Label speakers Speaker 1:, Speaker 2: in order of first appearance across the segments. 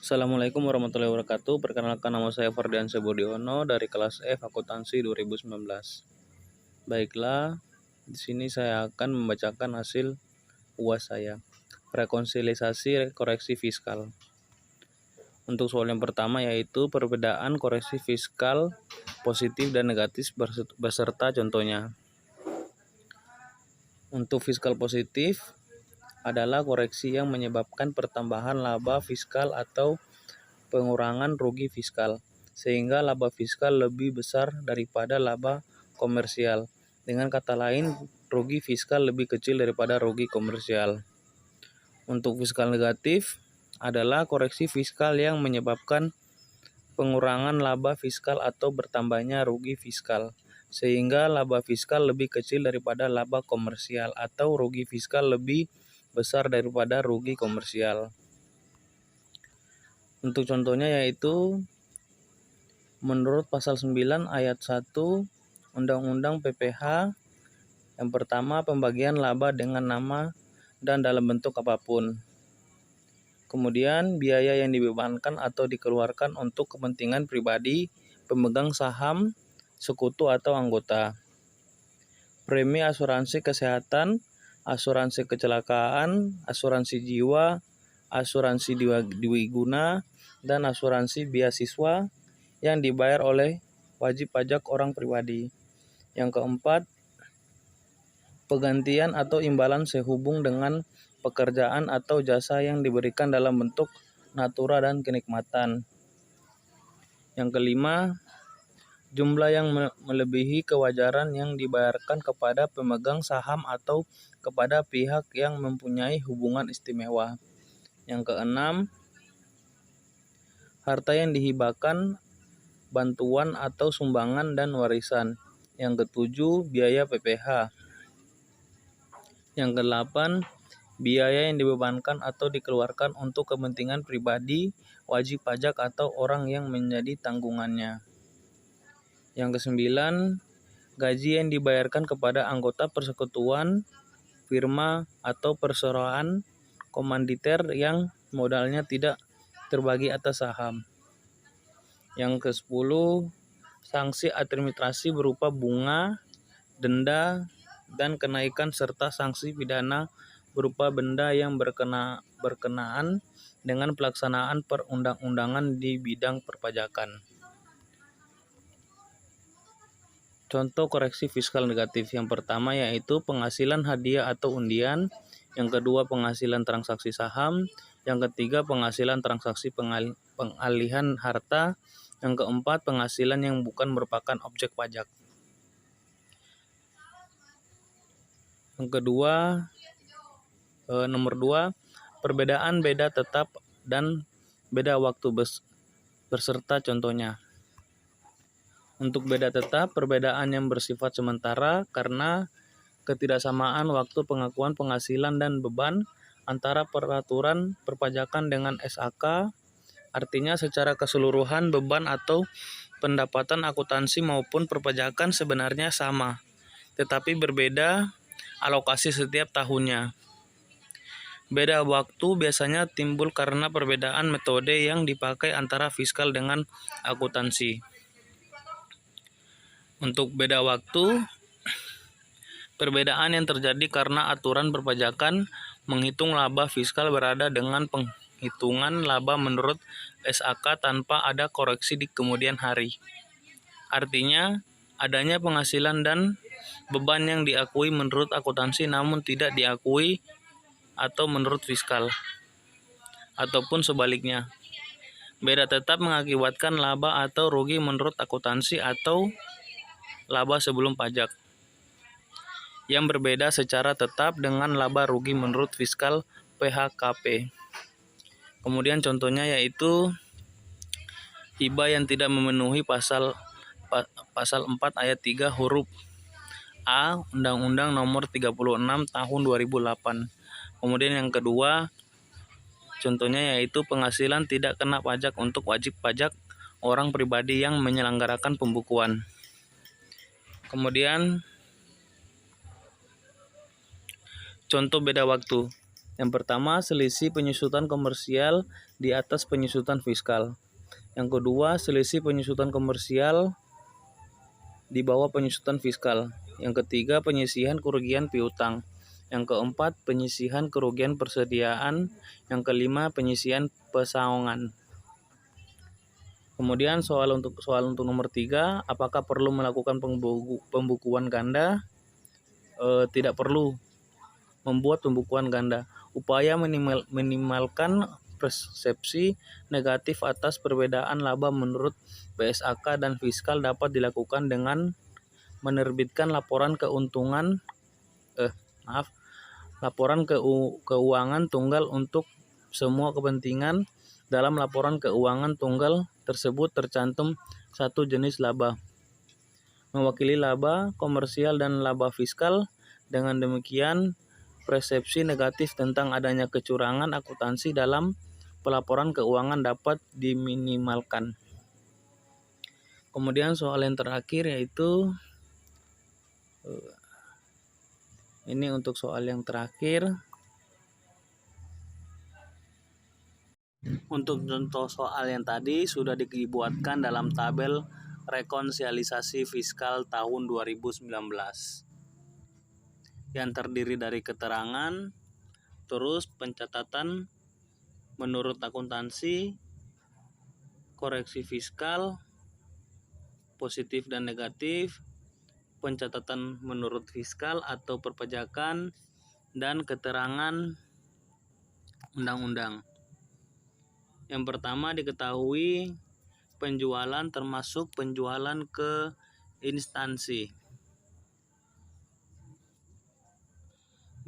Speaker 1: Assalamualaikum warahmatullahi wabarakatuh. Perkenalkan, nama saya Ferdiansyah Budiono dari kelas F Akuntansi 2019. Baiklah, di sini saya akan membacakan hasil UAS saya. Rekonsiliasi koreksi fiskal. Untuk soal yang pertama yaitu perbedaan koreksi fiskal positif dan negatif beserta contohnya. Untuk fiskal positif adalah koreksi yang menyebabkan pertambahan laba fiskal atau pengurangan rugi fiskal, sehingga laba fiskal lebih besar daripada laba komersial. Dengan kata lain, rugi fiskal lebih kecil daripada rugi komersial. Untuk fiskal negatif adalah koreksi fiskal yang menyebabkan pengurangan laba fiskal atau bertambahnya rugi fiskal, sehingga laba fiskal lebih kecil daripada laba komersial atau rugi fiskal lebih besar daripada rugi komersial. Untuk contohnya yaitu menurut pasal 9 ayat 1 Undang-Undang PPH, yang pertama pembagian laba dengan nama dan dalam bentuk apapun. Kemudian biaya yang dibebankan atau dikeluarkan untuk kepentingan pribadi pemegang saham, sekutu atau anggota. Premi asuransi kesehatan, asuransi kecelakaan, asuransi jiwa, asuransi dwiguna, dan asuransi beasiswa yang dibayar oleh wajib pajak orang pribadi. Yang keempat, penggantian atau imbalan sehubung dengan pekerjaan atau jasa yang diberikan dalam bentuk natura dan kenikmatan. Yang kelima, jumlah yang melebihi kewajaran yang dibayarkan kepada pemegang saham atau kepada pihak yang mempunyai hubungan istimewa. Yang keenam, harta yang dihibahkan, bantuan atau sumbangan dan warisan. Yang ketujuh, biaya PPH. Yang kedelapan, biaya yang dibebankan atau dikeluarkan untuk kepentingan pribadi, wajib pajak atau orang yang menjadi tanggungannya. Yang kesembilan, gaji yang dibayarkan kepada anggota persekutuan, firma atau perseroan komanditer yang modalnya tidak terbagi atas saham. Yang ke-10, sanksi administrasi berupa bunga, denda, dan kenaikan serta sanksi pidana berupa benda yang berkenaan dengan pelaksanaan perundang-undangan di bidang perpajakan. Contoh koreksi fiskal negatif. Yang pertama yaitu penghasilan hadiah atau undian, yang kedua penghasilan transaksi saham, yang ketiga penghasilan transaksi pengalihan harta, yang keempat penghasilan yang bukan merupakan objek pajak. Yang kedua, nomor 2, perbedaan beda tetap dan beda waktu beserta contohnya. Untuk beda tetap, perbedaan yang bersifat sementara karena ketidaksamaan waktu pengakuan penghasilan dan beban antara peraturan perpajakan dengan SAK, artinya secara keseluruhan beban atau pendapatan akuntansi maupun perpajakan sebenarnya sama, tetapi berbeda alokasi setiap tahunnya. Beda waktu biasanya timbul karena perbedaan metode yang dipakai antara fiskal dengan akuntansi. Untuk beda waktu, perbedaan yang terjadi karena aturan perpajakan menghitung laba fiskal berada dengan penghitungan laba menurut SAK tanpa ada koreksi di kemudian hari. Artinya, adanya penghasilan dan beban yang diakui menurut akuntansi namun tidak diakui atau menurut fiskal, ataupun sebaliknya. Beda tetap mengakibatkan laba atau rugi menurut akuntansi atau laba sebelum pajak, yang berbeda secara tetap dengan laba rugi menurut fiskal PHKP. Kemudian contohnya yaitu hibah yang tidak memenuhi pasal 4 ayat 3 huruf A Undang-Undang Nomor 36 Tahun 2008. Kemudian yang kedua, contohnya yaitu penghasilan tidak kena pajak untuk wajib pajak orang pribadi yang menyelenggarakan pembukuan. Kemudian contoh beda waktu. Yang pertama, selisih penyusutan komersial di atas penyusutan fiskal. Yang kedua, selisih penyusutan komersial di bawah penyusutan fiskal. Yang ketiga, penyisihan kerugian piutang. Yang keempat, penyisihan kerugian persediaan. Yang kelima, penyisihan pesangongan. Kemudian soal untuk nomor 3, apakah perlu melakukan pembukuan ganda? Tidak perlu membuat pembukuan ganda. Upaya minimalkan persepsi negatif atas perbedaan laba menurut BSAK dan fiskal dapat dilakukan dengan menerbitkan laporan keuangan tunggal untuk semua kepentingan. Dalam laporan keuangan tunggal tersebut tercantum satu jenis laba, mewakili laba komersial dan laba fiskal. Dengan demikian, persepsi negatif tentang adanya kecurangan akuntansi dalam pelaporan keuangan dapat diminimalkan. Kemudian soal yang terakhir yaitu ini untuk soal yang terakhir. Untuk contoh soal yang tadi sudah dibuatkan dalam tabel rekonsilisasi fiskal tahun 2019 yang terdiri dari keterangan, terus pencatatan menurut akuntansi, koreksi fiskal, positif dan negatif, pencatatan menurut fiskal atau perpajakan, dan keterangan undang-undang. Yang pertama diketahui penjualan termasuk penjualan ke instansi.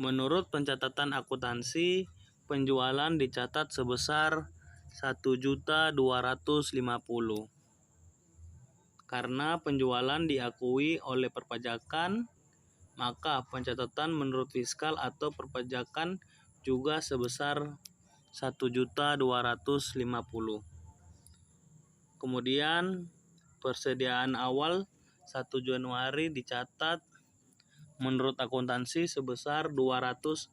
Speaker 1: Menurut pencatatan akuntansi, penjualan dicatat sebesar 1.250.000. Karena penjualan diakui oleh perpajakan, maka pencatatan menurut fiskal atau perpajakan juga sebesar 1.250.000. Kemudian persediaan awal 1 Januari dicatat menurut akuntansi sebesar 200.000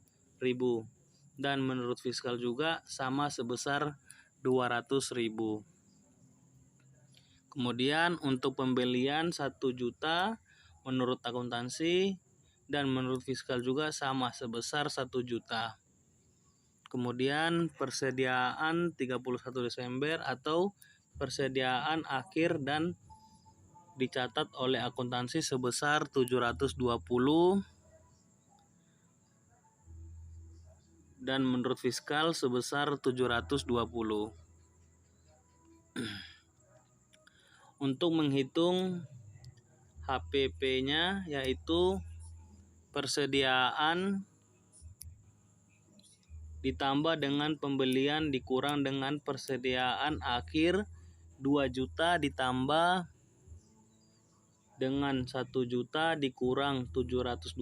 Speaker 1: dan menurut fiskal juga sama sebesar 200.000. Kemudian untuk pembelian 1 juta menurut akuntansi dan menurut fiskal juga sama sebesar 1 juta. Kemudian persediaan 31 Desember atau persediaan akhir dan dicatat oleh akuntansi sebesar 720 dan menurut fiskal sebesar 720. Untuk menghitung HPP-nya yaitu persediaan ditambah dengan pembelian dikurang dengan persediaan akhir 2 juta ditambah dengan 1 juta dikurang 720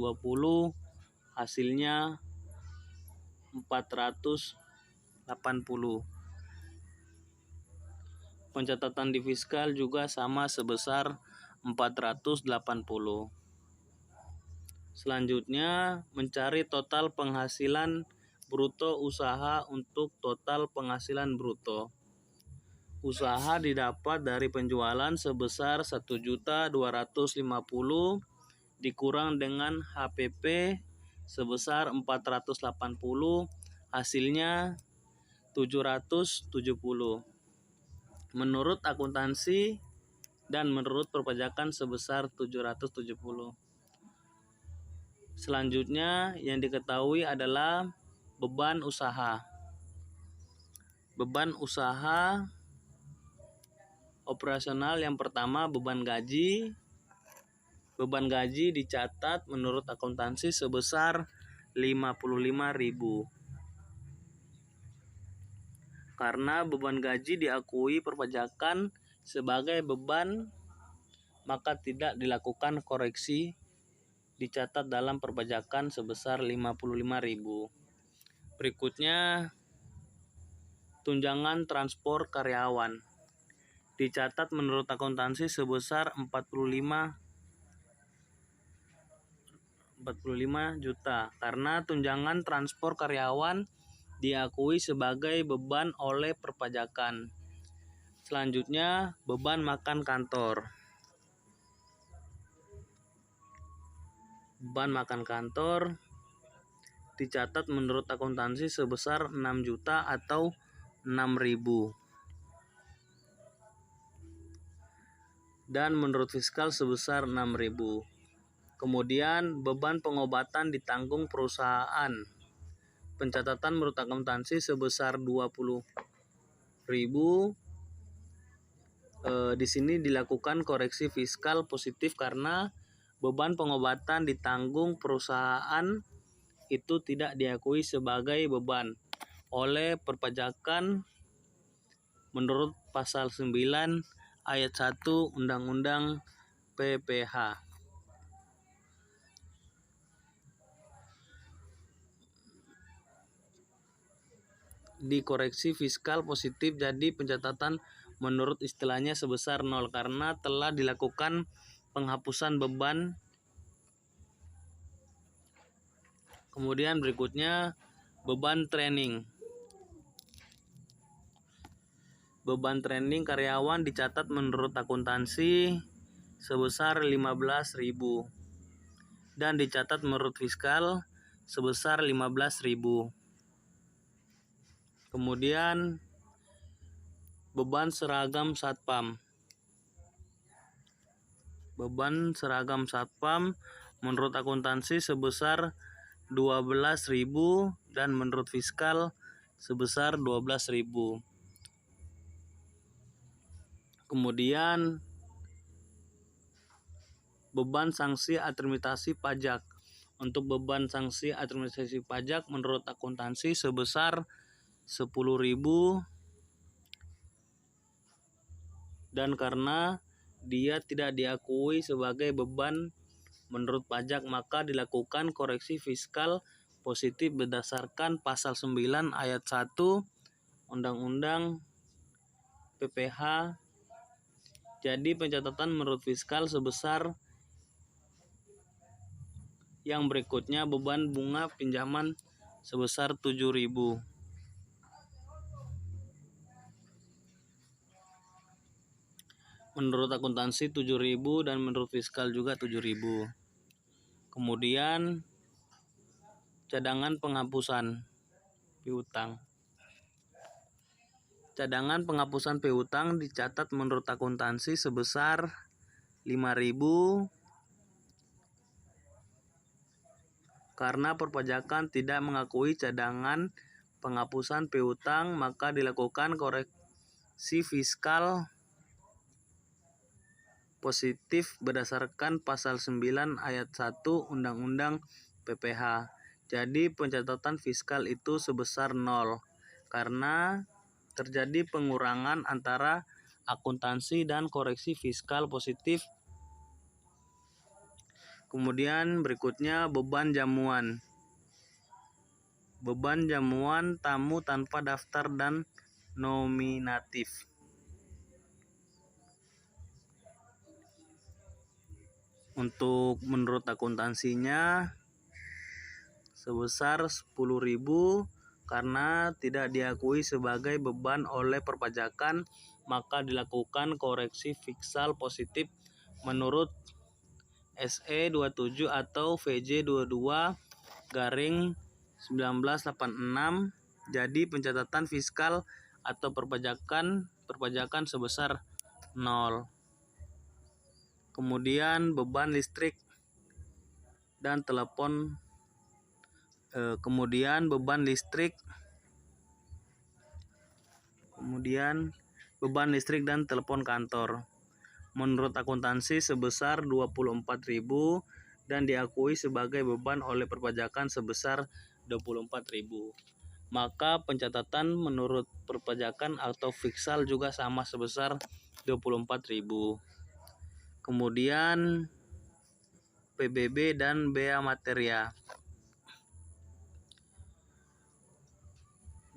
Speaker 1: hasilnya 480. Pencatatan di fiskal juga sama sebesar 480. Selanjutnya mencari total penghasilan bruto usaha untuk total penghasilan bruto. Usaha didapat dari penjualan sebesar 1.250.000 dikurang dengan HPP sebesar 480 hasilnya 770. Menurut akuntansi dan menurut perpajakan sebesar 770. Selanjutnya yang diketahui adalah beban usaha. Beban usaha operasional yang pertama beban gaji. Beban gaji dicatat menurut akuntansi sebesar 55.000. Karena beban gaji diakui perpajakan sebagai beban, maka tidak dilakukan koreksi, dicatat dalam perpajakan sebesar 55.000. Berikutnya tunjangan transport karyawan dicatat menurut akuntansi sebesar 45.000 45 juta karena tunjangan transport karyawan diakui sebagai beban oleh perpajakan. Selanjutnya, beban makan kantor. Beban makan kantor dicatat menurut akuntansi sebesar 6 juta atau 6.000. Dan menurut fiskal sebesar 6.000. Kemudian beban pengobatan ditanggung perusahaan. Pencatatan menurut akuntansi sebesar 20.000. Di sini dilakukan koreksi fiskal positif karena beban pengobatan ditanggung perusahaan itu tidak diakui sebagai beban oleh perpajakan menurut pasal 9 ayat 1 Undang-Undang PPH. Dikoreksi fiskal positif jadi pencatatan menurut istilahnya sebesar 0 karena telah dilakukan penghapusan beban. Kemudian berikutnya beban training. Beban training karyawan dicatat menurut akuntansi sebesar 15.000 dan dicatat menurut fiskal sebesar 15.000. Kemudian beban seragam satpam. Beban seragam satpam menurut akuntansi sebesar 12.000 dan menurut fiskal sebesar 12.000. Kemudian beban sanksi administrasi pajak. Untuk beban sanksi administrasi pajak menurut akuntansi sebesar 10.000 dan karena dia tidak diakui sebagai beban menurut pajak maka dilakukan koreksi fiskal positif berdasarkan pasal 9 ayat 1 Undang-Undang PPH. Jadi pencatatan menurut fiskal sebesar yang berikutnya beban bunga pinjaman sebesar 7.000. Menurut akuntansi 7.000 dan menurut fiskal juga 7.000. Kemudian cadangan penghapusan piutang. Cadangan penghapusan piutang dicatat menurut akuntansi sebesar 5.000 karena perpajakan tidak mengakui cadangan penghapusan piutang maka dilakukan koreksi fiskal positif berdasarkan pasal 9 ayat 1 Undang-Undang PPH. Jadi pencatatan fiskal itu sebesar 0 karena terjadi pengurangan antara akuntansi dan koreksi fiskal positif. Kemudian berikutnya beban jamuan. Beban jamuan tamu tanpa daftar dan nominatif. Untuk menurut akuntansinya sebesar 10.000 karena tidak diakui sebagai beban oleh perpajakan maka dilakukan koreksi fiskal positif menurut SE 27 atau VJ 22 garing 1986. Jadi pencatatan fiskal atau perpajakan sebesar 0. Kemudian beban listrik dan telepon. Kemudian beban listrik dan telepon kantor. Menurut akuntansi sebesar 24.000 dan diakui sebagai beban oleh perpajakan sebesar 24.000. Maka pencatatan menurut perpajakan atau fiskal juga sama sebesar 24.000. Kemudian PBB dan bea materia.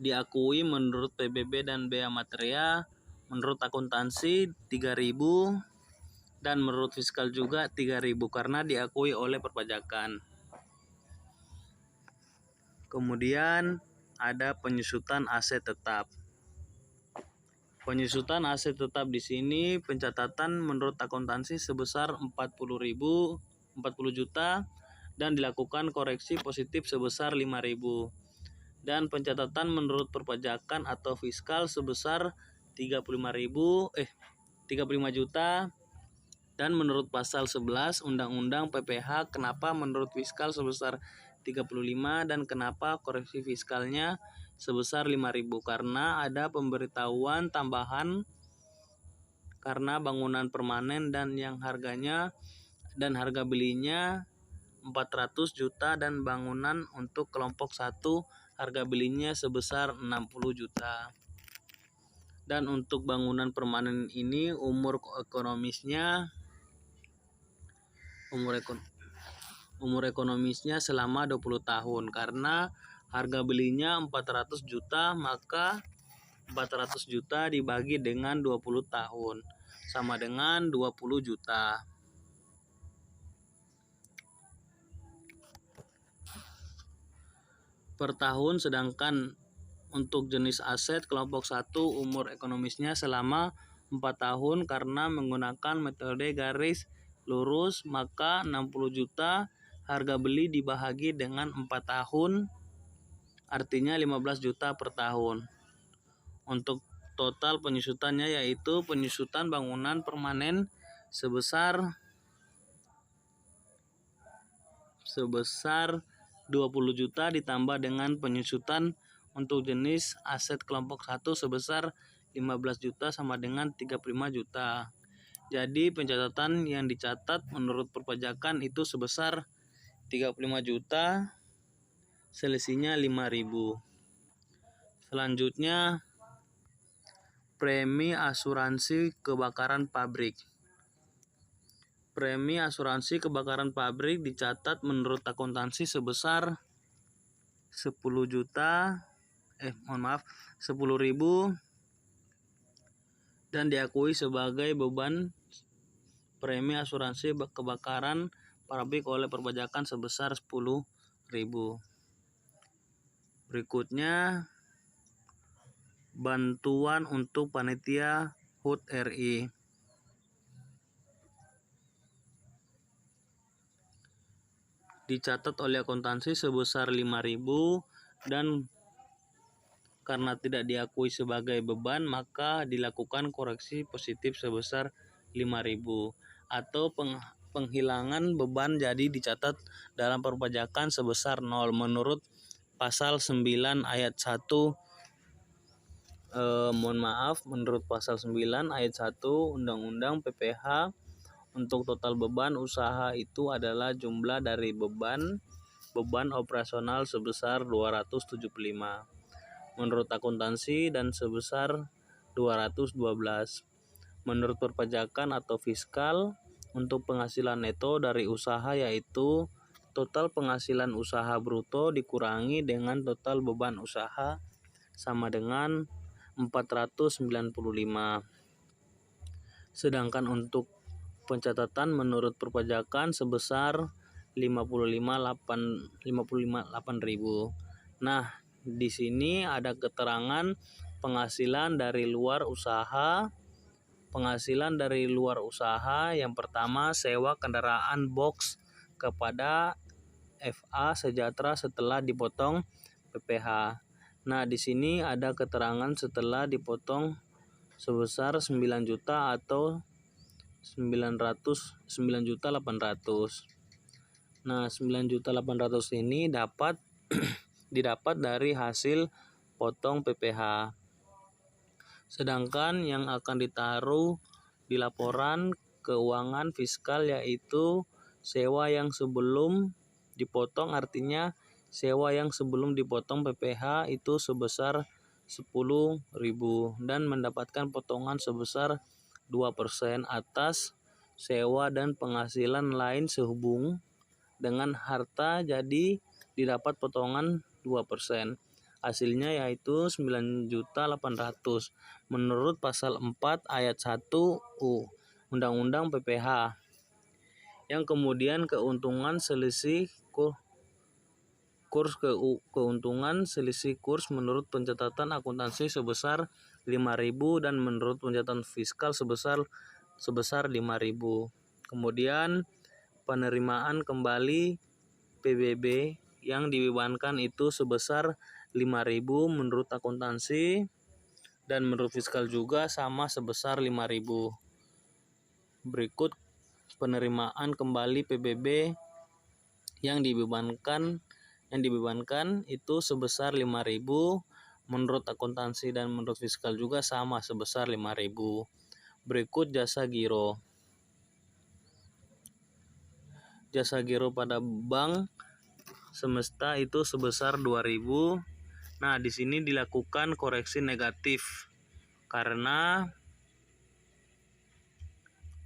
Speaker 1: Diakui menurut PBB dan bea materia, menurut akuntansi 3.000 dan menurut fiskal juga 3.000 karena diakui oleh perpajakan. Kemudian ada penyusutan aset tetap. Penyusutan aset tetap di sini pencatatan menurut akuntansi sebesar 40 juta dan dilakukan koreksi positif sebesar 5.000. Dan pencatatan menurut perpajakan atau fiskal sebesar 35 juta. Dan menurut pasal 11 Undang-Undang PPH, kenapa menurut fiskal sebesar 35 dan kenapa koreksi fiskalnya sebesar 5.000? Karena ada pemberitahuan tambahan karena bangunan permanen dan yang harganya dan harga belinya 400 juta dan bangunan untuk kelompok 1 harga belinya sebesar 60 juta. Dan untuk bangunan permanen ini umur ekonomisnya selama 20 tahun. Karena harga belinya 400 juta, maka 400 juta dibagi dengan 20 tahun sama dengan 20 juta. Per tahun. Sedangkan untuk jenis aset kelompok 1 umur ekonomisnya selama 4 tahun karena menggunakan metode garis lurus, maka 60 juta harga beli dibahagi dengan 4 tahun, artinya 15 juta per tahun. Untuk total penyusutannya yaitu penyusutan bangunan permanen sebesar 20 juta ditambah dengan penyusutan untuk jenis aset kelompok 1 sebesar 15 juta sama dengan 35 juta. Jadi pencatatan yang dicatat menurut perpajakan itu sebesar 35 juta, selisihnya 5.000. Selanjutnya premi asuransi kebakaran pabrik. Premi asuransi kebakaran pabrik dicatat menurut akuntansi sebesar 10.000 dan diakui sebagai beban premi asuransi kebakaran pabrik oleh perpajakan sebesar 10.000. Berikutnya bantuan untuk panitia HUT RI. Dicatat oleh akuntansi sebesar 5.000 dan karena tidak diakui sebagai beban maka dilakukan koreksi positif sebesar 5.000 atau penghilangan beban, jadi dicatat dalam perpajakan sebesar 0 menurut pasal 9 ayat 1 menurut pasal 9 ayat 1 Undang-Undang PPH. Untuk total beban usaha itu adalah jumlah dari beban operasional sebesar 275 menurut akuntansi dan sebesar 212 menurut perpajakan atau fiskal. Untuk penghasilan neto dari usaha yaitu total penghasilan usaha bruto dikurangi dengan total beban usaha sama dengan 495. Sedangkan untuk pencatatan menurut perpajakan sebesar 55.800. Nah, di sini ada keterangan penghasilan dari luar usaha. Penghasilan dari luar usaha yang pertama sewa kendaraan box kepada FA Sejahtera setelah dipotong PPH. Nah, di sini ada keterangan setelah dipotong sebesar 9 juta atau 9.800. Nah, 9.800 ini didapat dari hasil potong PPH. Sedangkan yang akan ditaruh di laporan keuangan fiskal yaitu sewa yang sebelum dipotong, artinya sewa yang sebelum dipotong PPH itu sebesar 10.000 dan mendapatkan potongan sebesar 2% atas sewa dan penghasilan lain sehubung dengan harta, jadi didapat potongan 2%. Hasilnya yaitu 9.800 menurut pasal 4 ayat 1 Undang-Undang PPH. Yang kemudian keuntungan selisih Kurs keuntungan selisih kurs menurut pencatatan akuntansi sebesar 5.000 dan menurut pencatatan fiskal sebesar 5.000. Kemudian penerimaan kembali PBB yang dibebankan itu sebesar 5.000 menurut akuntansi dan menurut fiskal juga sama sebesar 5.000. Berikut penerimaan kembali PBB yang dibebankan itu sebesar 5.000 menurut akuntansi dan menurut fiskal juga sama sebesar 5.000. Berikut jasa giro. Jasa giro pada bank semesta itu sebesar 2.000. Nah, di sini dilakukan koreksi negatif. Karena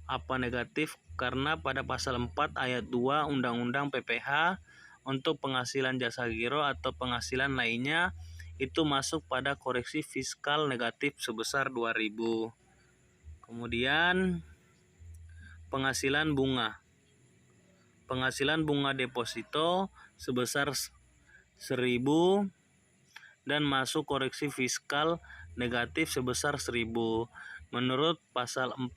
Speaker 1: apa negatif? Karena pada pasal 4 ayat 2 Undang-Undang PPH untuk penghasilan jasa giro atau penghasilan lainnya itu masuk pada koreksi fiskal negatif sebesar 2.000. Kemudian penghasilan bunga. Penghasilan bunga deposito sebesar 1.000 dan masuk koreksi fiskal negatif sebesar 1.000 menurut pasal 4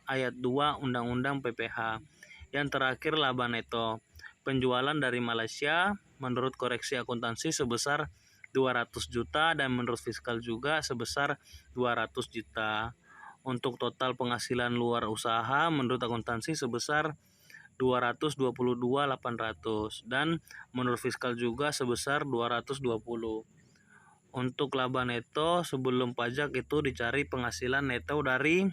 Speaker 1: ayat 2 Undang-Undang PPH. Yang terakhir laba neto. Penjualan dari Malaysia menurut koreksi akuntansi sebesar 200 juta dan menurut fiskal juga sebesar 200 juta. Untuk total penghasilan luar usaha menurut akuntansi sebesar 222.800 dan menurut fiskal juga sebesar 220. Untuk laba neto sebelum pajak itu dicari penghasilan neto dari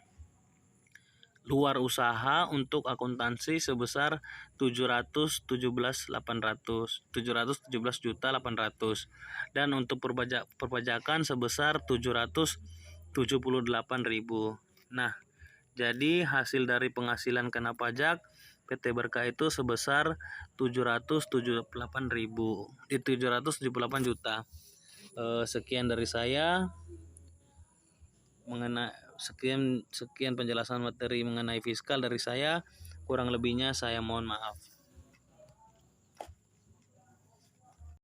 Speaker 1: luar usaha untuk akuntansi sebesar 717.800 dan untuk perpajakan sebesar 778.000. Nah, jadi hasil dari penghasilan kena pajak PT Berkah itu sebesar 778 juta. Sekian dari saya mengenai sekian penjelasan materi mengenai fiskal dari saya. Kurang lebihnya saya mohon maaf.